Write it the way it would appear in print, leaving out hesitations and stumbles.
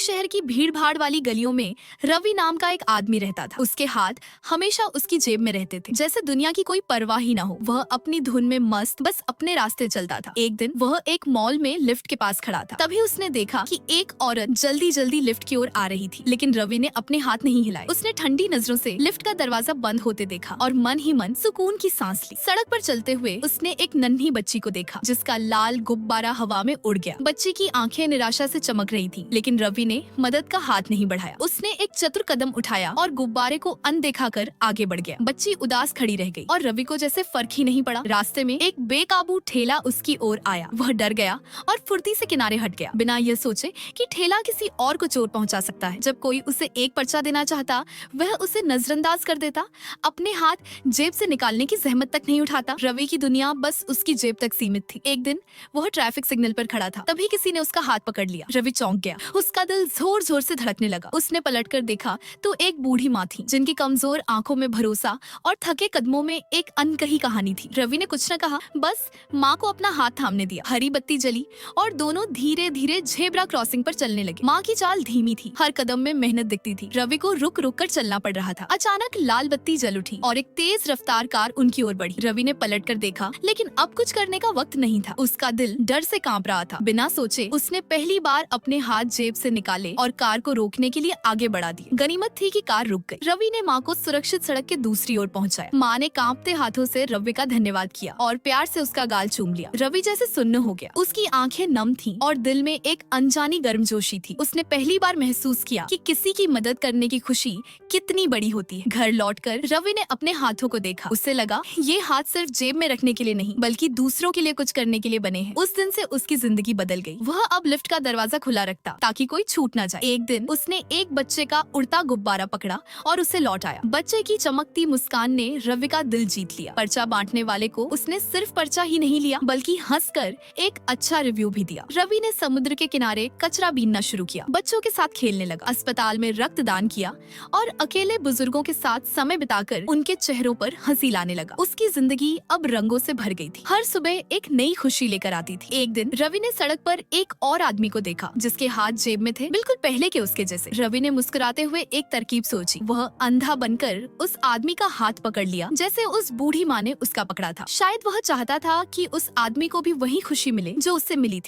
शहर की भीड़ भाड़ वाली गलियों में रवि नाम का एक आदमी रहता था। उसके हाथ हमेशा उसकी जेब में रहते थे, जैसे दुनिया की कोई परवाह ही ना हो। वह अपनी धुन में मस्त बस अपने रास्ते चलता था। एक दिन वह एक मॉल में लिफ्ट के पास खड़ा था। तभी उसने देखा कि एक औरत जल्दी जल्दी लिफ्ट की ओर आ रही थी, लेकिन रवि ने अपने हाथ नहीं हिलाए। उसने ठंडी नजरों से लिफ्ट का दरवाजा बंद होते देखा और मन ही मन सुकून की सांस ली। सड़क पर चलते हुए उसने एक नन्ही बच्ची को देखा, जिसका लाल गुब्बारा हवा में उड़ गया। बच्ची की आंखें निराशा से चमक रही थी, लेकिन रवि ने मदद का हाथ नहीं बढ़ाया। उसने एक चतुर कदम उठाया और गुब्बारे को अनदेखा कर आगे बढ़ गया। बच्ची उदास खड़ी रह गई और रवि को जैसे फर्क ही नहीं पड़ा। रास्ते में एक बेकाबू ठेला उसकी ओर आया। वह डर गया और फुर्ती से किनारे हट गया, बिना यह सोचे कि ठेला किसी और को चोट पहुंचा सकता है। जब कोई उसे एक पर्चा देना चाहता, वह उसे नजरअंदाज कर देता, अपने हाथ जेब से निकालने की जहमत तक नहीं उठाता। रवि की दुनिया बस उसकी जेब तक सीमित थी। एक दिन वह ट्रैफिक सिग्नल पर खड़ा था, तभी किसी ने उसका हाथ पकड़ लिया। रवि चौंक गया, उसका दिल जोर जोर से धड़कने लगा। उसने पलटकर देखा तो एक बूढ़ी माँ थी, जिनकी कमजोर आंखों में भरोसा और थके कदमों में एक अनकही कहानी थी। रवि ने कुछ न कहा, बस माँ को अपना हाथ थामने दिया। हरी बत्ती जली और दोनों धीरे धीरे झेब्रा क्रॉसिंग पर चलने लगे। माँ की चाल धीमी थी, हर कदम में मेहनत दिखती थी। रवि को रुक रुक कर चलना पड़ रहा था। अचानक लाल बत्ती जल उठी और एक तेज रफ्तार कार उनकी ओर बढ़ी। रवि ने पलट कर देखा, लेकिन अब कुछ करने का वक्त नहीं था। उसका दिल डर से कांप रहा था। बिना सोचे उसने पहली बार अपने हाथ जेब से निकाले और कार को रोकने के लिए आगे बढ़ा दिए। गनीमत थी कि कार रुक गई। रवि ने माँ को सुरक्षित सड़क के दूसरी ओर पहुंचाया। माँ ने कांपते हाथों से रवि का धन्यवाद किया और प्यार से उसका गाल चूम लिया। रवि जैसे सुन्न हो गया। उसकी आंखें नम थीं और दिल में एक अनजानी गर्मजोशी थी। उसने पहली बार महसूस किया कि किसी की मदद करने की खुशी कितनी बड़ी होती है। घर लौटकर रवि ने अपने हाथों को देखा। उसे लगा ये हाथ सिर्फ जेब में रखने के लिए नहीं, बल्कि दूसरों के लिए कुछ करने के लिए बने हैं। उस दिन से उसकी जिंदगी बदल गई। वह अब लिफ्ट का दरवाजा खुला रखता ताकि कोई छूट ना जाए। एक दिन उसने एक बच्चे का उड़ता गुब्बारा पकड़ा और उसे लौटाया। बच्चे की चमकती मुस्कान ने रवि का दिल जीत लिया। पर्चा बांटने वाले को उसने सिर्फ पर्चा ही नहीं लिया, बल्कि हंसकर एक अच्छा रिव्यू भी दिया। रवि ने समुद्र के किनारे कचरा बीनना शुरू किया, बच्चों के साथ खेलने लगा, अस्पताल में रक्तदान किया और अकेले बुजुर्गों के साथ समय बिताकर उनके चेहरों पर हंसी लाने लगा। उसकी जिंदगी अब रंगों से भर गई थी। हर सुबह एक नई खुशी लेकर आती थी। एक दिन रवि ने सड़क पर एक और आदमी को देखा, जिसके हाथ जेब में थे, बिल्कुल पहले के उसके जैसे। रवि ने मुस्कुराते हुए एक तरकीब सोची। वह अंधा बनकर उस आदमी का हाथ पकड़ लिया, जैसे उस बूढ़ी माँ ने उसका पकड़ा था। शायद वह चाहता था कि उस आदमी को भी वही खुशी मिले जो उससे मिली थी।